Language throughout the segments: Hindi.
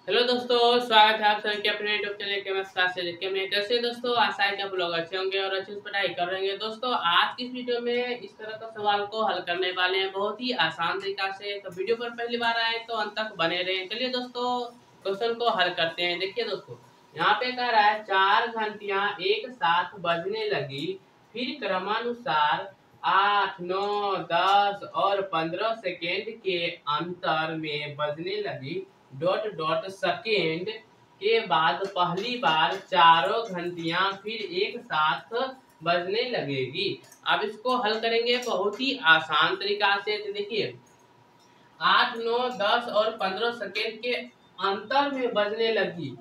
हेलो दोस्तों, स्वागत है आप सभी के अपने यूट्यूब चैनल के क्लास से में। कैसे दोस्तों, आशा है कि आप लोग अच्छे होंगे और अच्छे से पढ़ाई कर रहे हैं। दोस्तों आज की इस वीडियो में इस तरह का सवाल को हल करने वाले हैं बहुत ही आसान तरीका से। तो वीडियो पर पहली बार आए तो अंत तक बने रहें। चलिए दोस्तों क्वेश्चन को हल करते हैं। देखिए दोस्तों, यहाँ पे कह रहा है 4 घंटियां एक साथ बजने लगी, फिर क्रमानुसार 8, 9, 10 और 15 सेकेंड के अंतर में बजने लगी डॉट डॉट सेकेंड के बाद पहली बार चारों घंटियां फिर एक साथ बजने लगेगी। अब इसको हल करेंगे बहुत ही आसान तरीका से। तो देखिए 8, 9, 10 और 15 सेकेंड के अंतर में बजने लगी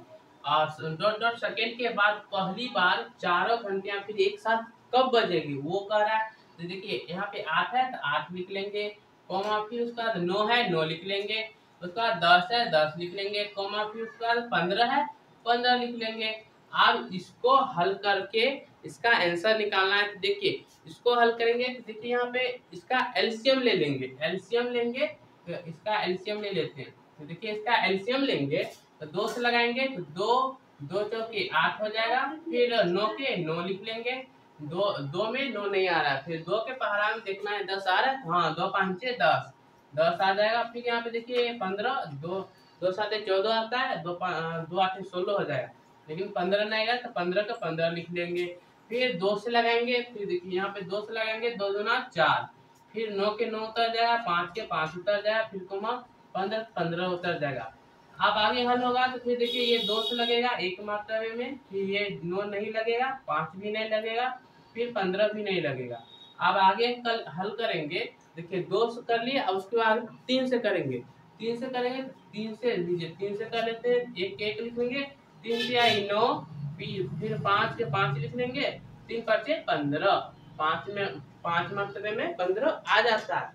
और डॉट डॉट सेकेंड के बाद पहली बार चारों घंटियां फिर एक साथ कब बजेगी वो कह रहा है। तो देखिए यहाँ पे 8 है तो 8 लिख लेंगे, कॉमा फिर उसका 9 है 9 लिख लेंगे, उसका 10 है 10 लिख लेंगे, कॉमा फिर उसका 15 है 15 लिख लेंगे। अब इसको हल करके इसका आंसर निकालना है। तो देखिए इसको हल करेंगे तो देखिए यहाँ पे इसका एलसीएम ले लेंगे, एलसीएम लेंगे तो इसका एलसीएम ले लेते हैं। तो देखिए इसका एलसीएम लेंगे तो 2 से लगाएंगे तो 2 चौके 8 हो जाएगा, फिर 9 के 9 लिख लेंगे, 2 में 9 नहीं आ रहा है, फिर 2 के पहाड़ा में देखना है 10 आ रहा है, हाँ 2 5 10 10 आ जाएगा। फिर यहाँ पे देखिए 15, 2 7 14 आता है, 2 8 16 हो जाएगा, लेकिन 15 नहीं आएगा तो 15 का 15 लिख लेंगे। फिर 2 से लगाएंगे, फिर देखिए यहाँ पे 2 से लगाएंगे, 2 दूना 4, फिर 9 के 9 उतर जाएगा, 5 के 5 उतर जाएगा, फिर कोमा 15 15 उतर जाएगा। अब आगे हल होगा तो फिर देखिए ये 2 से लगेगा एक मात्रा में, फिर ये 9 नहीं लगेगा, 5 भी नहीं लगेगा, फिर 15 भी नहीं लगेगा। अब आगे कल हल करेंगे, देखिए 2 से कर लिए, अब उसके बाद 3 से करेंगे, 3 से करेंगे, 3 से लीजिए 3 से कर लेते हैं, एक एक लिख लेंगे, 3 से आई 9, फिर 5 के 5 लिख लेंगे, 3 5 15, 5 में 5 मात्रा में 15 आ जाता है।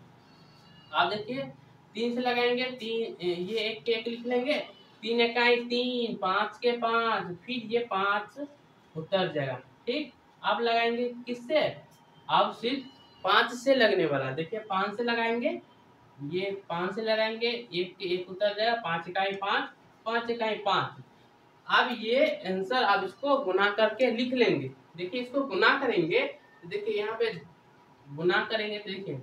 अब देखिए 3 से लगाएंगे, 3 ये एक के एक लिख लेंगे, 3 इकाई 3, 5 के 5, फिर ये 5 उतर जाएगा। ठीक, अब लगाएंगे किससे, अब सिर्फ 5 से लगने वाला। देखिए 5 से लगाएंगे, ये 5 से लगाएंगे, एक के एक उतर जाएगा, 5 इकाई 5, 5 इकाई 5। अब ये आंसर, अब इसको गुना करके लिख लेंगे। देखिए इसको गुना करेंगे तो देखिए यहाँ पे गुना करेंगे तो देखिए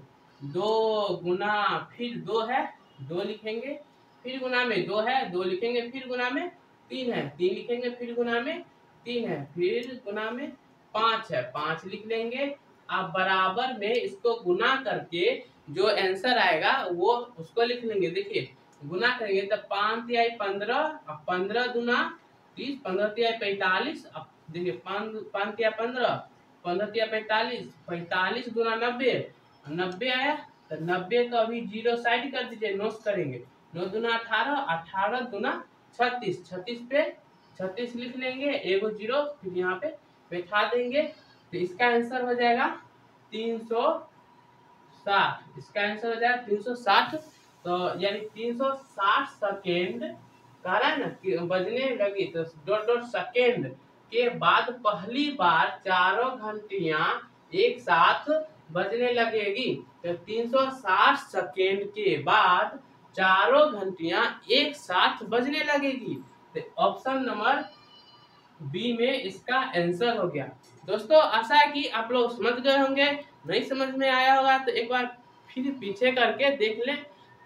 2 गुना फिर 2 है 2 लिखेंगे, फिर गुना में 2 है 2 लिखेंगे, फिर गुना में 3 है 3 लिखेंगे, फिर गुना में 3 है, फिर गुना में 5 है 5 लिख लेंगे। अब बराबर में इसको गुना करके जो आंसर आएगा वो उसको लिख लेंगे। देखिए गुना करेंगे तो 5 तिहाई 15, अब 15 दूना 30, 15 तिहाई 45, अब देखिए 5 तिहाई 15, 15 तिहाई 45, 45 गुना 90, 90 आया तो 90 को अभी 0 साइड कर दीजिए, नोट करेंगे, 9 दूना 18, 18 दूना 36, 36 पे 36 लिख लेंगे, एगो 0 फिर यहाँ पे बैठा देंगे। तो इसका आंसर हो जाएगा 360। इसका आंसर हो जाएगा 360। तो यानी 360 सेकेंड कह रहा है ना कि बजने लगी, तो डॉट डॉट सेकेंड के बाद पहली बार चारों घंटियां एक साथ बजने लगेगी। तो 360 सेकेंड के बाद चारों घंटियां एक साथ बजने लगेगी। तो ऑप्शन नंबर बी में इसका आंसर हो गया। दोस्तों आशा है कि आप लोग समझ गए होंगे, नहीं समझ में आया होगा तो एक बार फिर पीछे करके देख लें।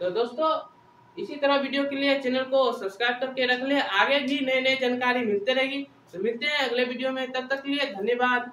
तो दोस्तों इसी तरह वीडियो के लिए चैनल को सब्सक्राइब करके रख लें, आगे भी नई नई जानकारी मिलते रहेगी। तो मिलते हैं अगले वीडियो में, तब तक के लिए धन्यवाद।